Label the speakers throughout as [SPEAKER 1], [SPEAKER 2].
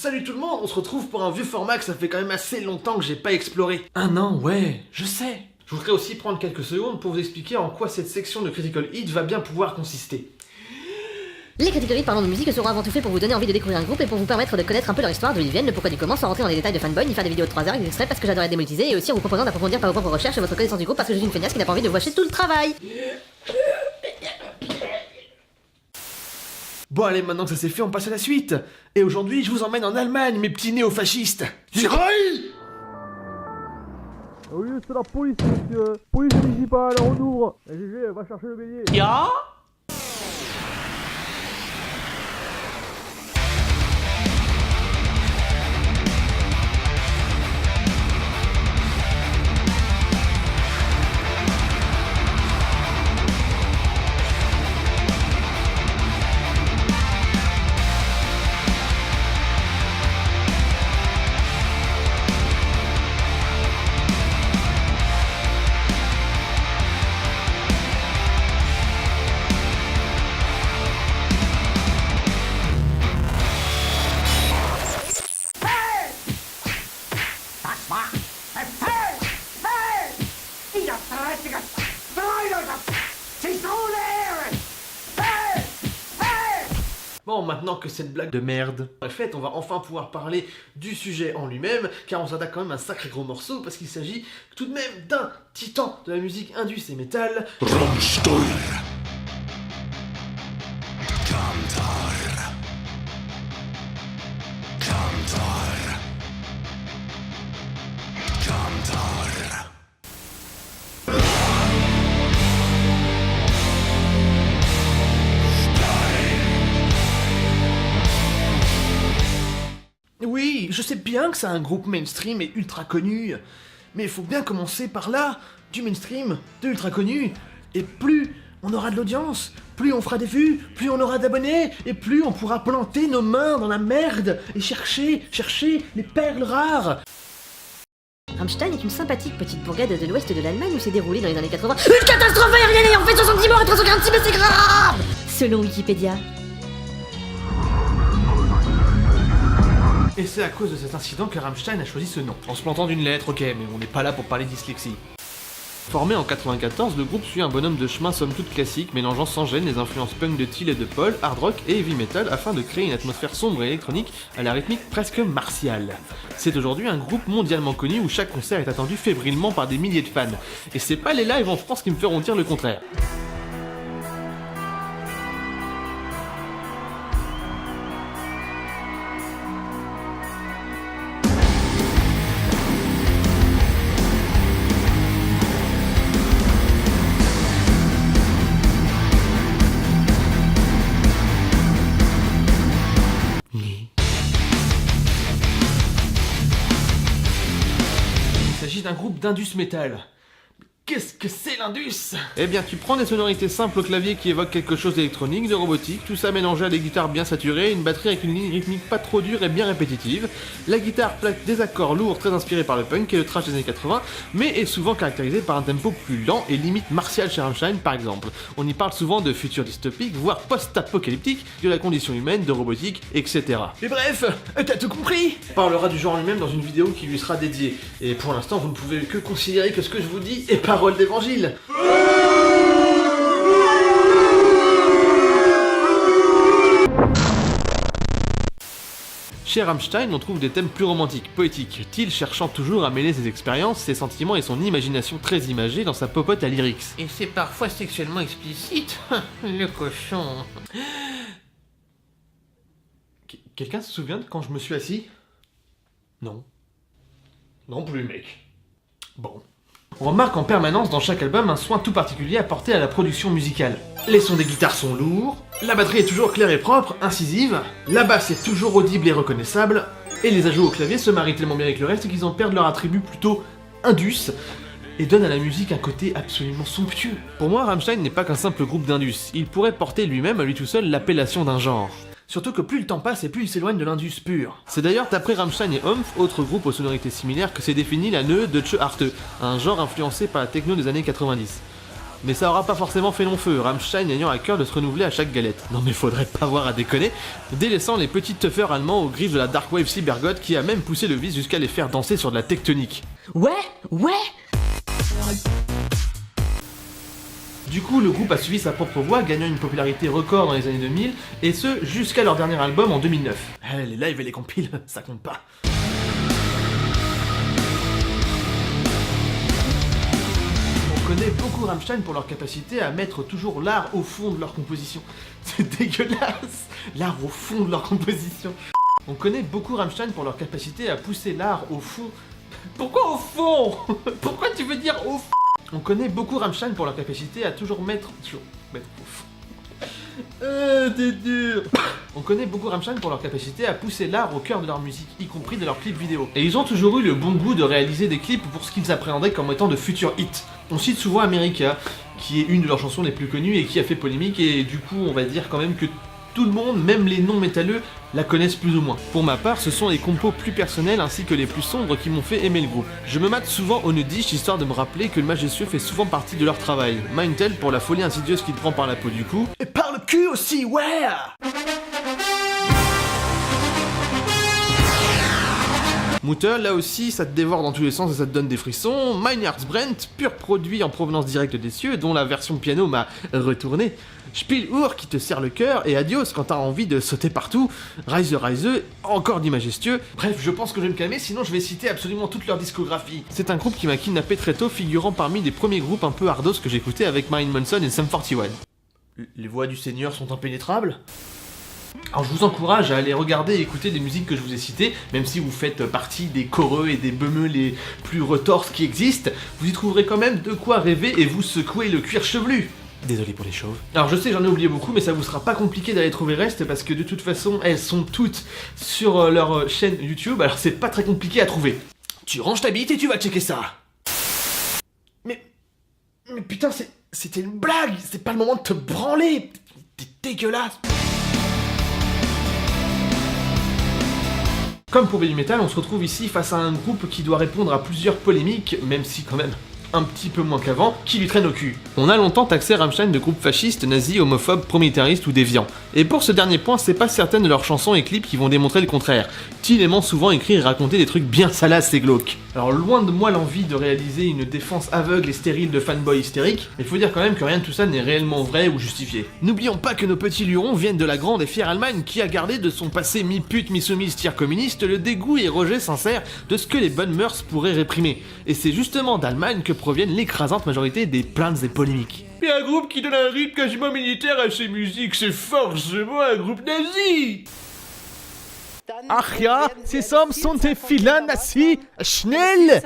[SPEAKER 1] Salut tout le monde, on se retrouve pour un vieux format que ça fait quand même assez longtemps que j'ai pas exploré. Un an, ouais, je sais. Je voudrais aussi prendre quelques secondes pour vous expliquer en quoi cette section de Critical Hit va bien pouvoir consister.
[SPEAKER 2] Les Critical Hit parlant de musique seront avant tout faits pour vous donner envie de découvrir un groupe et pour vous permettre de connaître un peu leur histoire, d'où ils viennent, le pourquoi du comment, sans rentrer dans les détails de fanboy, ni faire des vidéos de 3 heures avec des extraits parce que j'adore être démonétisé, et aussi en vous proposant d'approfondir par vos propres recherches votre connaissance du groupe parce que je suis une feignasse qui n'a pas envie de watcher tout le travail.
[SPEAKER 1] Bon allez, maintenant que ça c'est fait, on passe à la suite. Et aujourd'hui, je vous emmène en Allemagne, mes petits néo-fascistes. Ziroi!
[SPEAKER 3] Oui, c'est la police, monsieur. Police municipale, on ouvre. GG, va chercher le bélier.
[SPEAKER 1] Ya? Bon, maintenant que cette blague de merde est faite, on va enfin pouvoir parler du sujet en lui-même, car on s'attaque quand même à un sacré gros morceau, parce qu'il s'agit tout de même d'un titan de la musique indus et métal.
[SPEAKER 4] Rammstein. Kantar. Kantar. Kantar.
[SPEAKER 1] Oui, je sais bien que c'est un groupe mainstream et ultra connu, mais il faut bien commencer par là, du mainstream, de ultra connu, et plus on aura de l'audience, plus on fera des vues, plus on aura d'abonnés, et plus on pourra planter nos mains dans la merde et chercher les perles rares.
[SPEAKER 2] Rammstein est une sympathique petite bourgade de l'ouest de l'Allemagne où s'est déroulée dans les années 80 une catastrophe aérienne ayant fait 70 morts et 346 blessés graves, selon Wikipédia.
[SPEAKER 1] Et c'est à cause de cet incident que Rammstein a choisi ce nom. En se plantant d'une lettre, ok, mais on n'est pas là pour parler dyslexie. Formé en 94, le groupe suit un bonhomme de chemin somme toute classique, mélangeant sans gêne les influences punk de Till et de Paul, hard rock et heavy metal afin de créer une atmosphère sombre et électronique à la rythmique presque martiale. C'est aujourd'hui un groupe mondialement connu où chaque concert est attendu fébrilement par des milliers de fans. Et c'est pas les lives en France qui me feront dire le contraire. Il s'agit d'un groupe d'indus metal. Qu'est-ce que c'est l'indus? Eh bien, tu prends des sonorités simples au clavier qui évoquent quelque chose d'électronique, de robotique, tout ça mélangé à des guitares bien saturées, une batterie avec une ligne rythmique pas trop dure et bien répétitive. La guitare plaque des accords lourds très inspirés par le punk et le thrash des années 80, mais est souvent caractérisée par un tempo plus lent et limite martial chez Rammstein par exemple. On y parle souvent de futur dystopique, voire post-apocalyptique, de la condition humaine, de robotique, etc. Mais bref, t'as tout compris? On parlera du genre lui-même dans une vidéo qui lui sera dédiée. Et pour l'instant, vous ne pouvez que considérer que ce que je vous dis est parole d'évangile. Chez Rammstein, on trouve des thèmes plus romantiques, poétiques, Till cherchant toujours à mêler ses expériences, ses sentiments et son imagination très imagée dans sa popote à lyrics. Et c'est parfois sexuellement explicite, le cochon. Quelqu'un se souvient de quand je me suis assis? Non. Non plus, mec. Bon. On remarque en permanence dans chaque album un soin tout particulier apporté à la production musicale. Les sons des guitares sont lourds, la batterie est toujours claire et propre, incisive, la basse est toujours audible et reconnaissable, et les ajouts au clavier se marient tellement bien avec le reste qu'ils en perdent leur attribut plutôt indus, et donnent à la musique un côté absolument somptueux. Pour moi, Rammstein n'est pas qu'un simple groupe d'indus, il pourrait porter lui-même à lui tout seul l'appellation d'un genre. Surtout que plus le temps passe et plus il s'éloigne de l'indus pur. C'est d'ailleurs d'après Rammstein et Humph, autre groupe aux sonorités similaires, que s'est défini la Neue Deutsche Arte, un genre influencé par la techno des années 90. Mais ça aura pas forcément fait long feu, Rammstein ayant à cœur de se renouveler à chaque galette. Non mais faudrait pas voir à déconner, délaissant les petits tuffers allemands aux griffes de la dark wave cybergoth qui a même poussé le vice jusqu'à les faire danser sur de la tectonique.
[SPEAKER 2] Ouais.
[SPEAKER 1] Du coup, le groupe a suivi sa propre voie, gagnant une popularité record dans les années 2000, et ce, jusqu'à leur dernier album en 2009. Les lives et les compiles, ça compte pas. On connaît beaucoup Rammstein pour leur capacité à mettre toujours l'art au fond de leur composition. C'est dégueulasse, l'art au fond de leur composition. On connaît beaucoup Rammstein pour leur capacité à pousser l'art au fond. Pourquoi au fond? Pourquoi tu veux dire au fond? On connaît beaucoup Rammstein pour leur capacité à toujours mettre au fond. C'est dur. On connaît beaucoup Rammstein pour leur capacité à pousser l'art au cœur de leur musique, y compris de leurs clips vidéo. Et ils ont toujours eu le bon goût de réaliser des clips pour ce qu'ils appréhendaient comme étant de futurs hits. On cite souvent America, qui est une de leurs chansons les plus connues et qui a fait polémique, et du coup on va dire quand même que tout le monde, même les non-métalleux, la connaissent plus ou moins. Pour ma part, ce sont les compos plus personnels ainsi que les plus sombres qui m'ont fait aimer le groupe. Je me mate souvent au Nuddish histoire de me rappeler que le majestueux fait souvent partie de leur travail. Mindtel pour la folie insidieuse qu'il prend par la peau du cou. Et par le cul aussi, ouais! Mutter, là aussi, ça te dévore dans tous les sens et ça te donne des frissons. Mein Herzbrennt, pur produit en provenance directe des cieux, dont la version piano m'a retourné. Spielur qui te serre le cœur, et adios quand t'as envie de sauter partout. Reise, encore dit majestueux. Bref, je pense que je vais me calmer, sinon je vais citer absolument toute leur discographie. C'est un groupe qui m'a kidnappé très tôt, figurant parmi les premiers groupes un peu hardos que j'écoutais avec Marilyn Manson et Sum 41. Les voix du Seigneur sont impénétrables? Alors je vous encourage à aller regarder et écouter des musiques que je vous ai citées, même si vous faites partie des coreux et des beumeux les plus retorses qui existent, vous y trouverez quand même de quoi rêver et vous secouer le cuir chevelu. Désolé pour les chauves. Alors je sais, j'en ai oublié beaucoup, mais ça vous sera pas compliqué d'aller trouver le reste, parce que de toute façon, elles sont toutes sur leur chaîne YouTube, alors c'est pas très compliqué à trouver. Tu ranges ta bite et tu vas checker ça. Mais putain, c'était une blague, c'est pas le moment de te branler. T'es dégueulasse. Comme pour Baby Metal, on se retrouve ici face à un groupe qui doit répondre à plusieurs polémiques, même si quand même un petit peu moins qu'avant, qui lui traîne au cul. On a longtemps taxé Rammstein de groupe fasciste, nazi, homophobe, pro-militariste ou déviant. Et pour ce dernier point, c'est pas certaines de leurs chansons et clips qui vont démontrer le contraire. Till aimant souvent écrire et raconter des trucs bien salaces et glauques. Alors loin de moi l'envie de réaliser une défense aveugle et stérile de fanboy hystérique, mais faut dire quand même que rien de tout ça n'est réellement vrai ou justifié. N'oublions pas que nos petits lurons viennent de la grande et fière Allemagne qui a gardé de son passé mi-pute, mi-soumise, tiers communiste le dégoût et rejet sincère de ce que les bonnes mœurs pourraient réprimer. Et c'est justement d'Allemagne que proviennent l'écrasante majorité des plaintes et polémiques. Et un groupe qui donne un rythme quasiment militaire à ses musiques, c'est forcément un groupe nazi!
[SPEAKER 3] Ach ja, zusammen sont die vielen Nazi, schnell!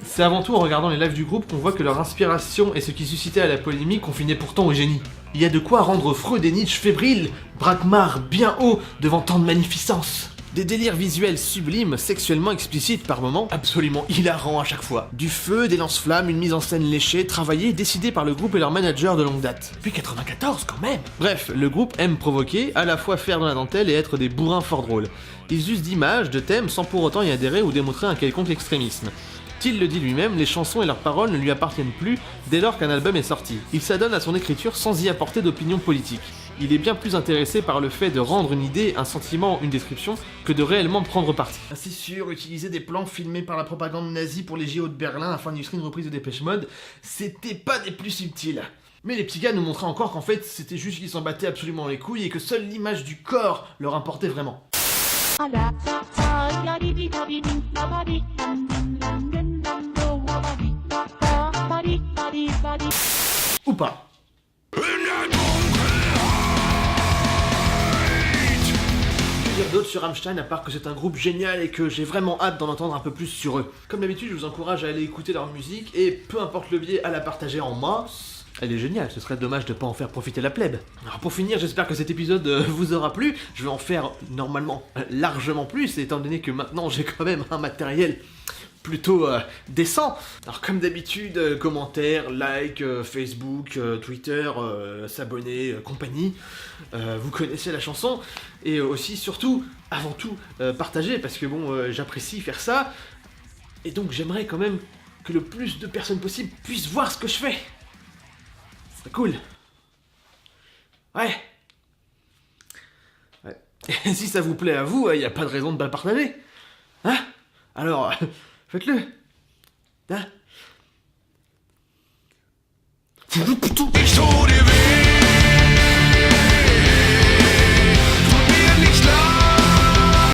[SPEAKER 1] C'est avant tout en regardant les lives du groupe qu'on voit que leur inspiration et ce qui suscitait à la polémique confinaient pourtant au génie. Il y a de quoi rendre Freud et Nietzsche fébriles, Brakmar bien haut devant tant de magnificence. Des délires visuels sublimes, sexuellement explicites par moments, absolument hilarants à chaque fois. Du feu, des lance-flammes, une mise en scène léchée, travaillée, décidée par le groupe et leur manager de longue date. Depuis 94 quand même. Bref, le groupe aime provoquer, à la fois faire dans la dentelle et être des bourrins fort drôles. Ils usent d'images, de thèmes, sans pour autant y adhérer ou démontrer un quelconque extrémisme. Till le dit lui-même, les chansons et leurs paroles ne lui appartiennent plus dès lors qu'un album est sorti. Il s'adonne à son écriture sans y apporter d'opinion politique. Il est bien plus intéressé par le fait de rendre une idée, un sentiment, une description, que de réellement prendre parti. Ah, c'est sûr, utiliser des plans filmés par la propagande nazie pour les JO de Berlin afin d'illustrer une reprise de Dépêche Mode, c'était pas des plus subtils. Mais les petits gars nous montraient encore qu'en fait, c'était juste qu'ils s'en battaient absolument les couilles et que seule l'image du corps leur importait vraiment. Ou pas. Dire d'autres sur Rammstein à part que c'est un groupe génial et que j'ai vraiment hâte d'en entendre un peu plus sur eux. Comme d'habitude, je vous encourage à aller écouter leur musique et peu importe le biais, à la partager en masse. Elle est géniale, ce serait dommage de pas en faire profiter la plèbe. Alors pour finir, j'espère que cet épisode vous aura plu. Je vais en faire normalement largement plus, étant donné que maintenant j'ai quand même un matériel plutôt décent. Alors comme d'habitude, commentaires, likes, Facebook, Twitter, s'abonner, compagnie. Vous connaissez la chanson. Et aussi, surtout, avant tout, partager, parce que bon, j'apprécie faire ça. Et donc j'aimerais quand même que le plus de personnes possible puissent voir ce que je fais. C'est cool. Ouais. Et si ça vous plaît à vous, y a pas de raison de pas le partager. Hein? Alors, faites-le. Hein? Putain.
[SPEAKER 4] Ich tu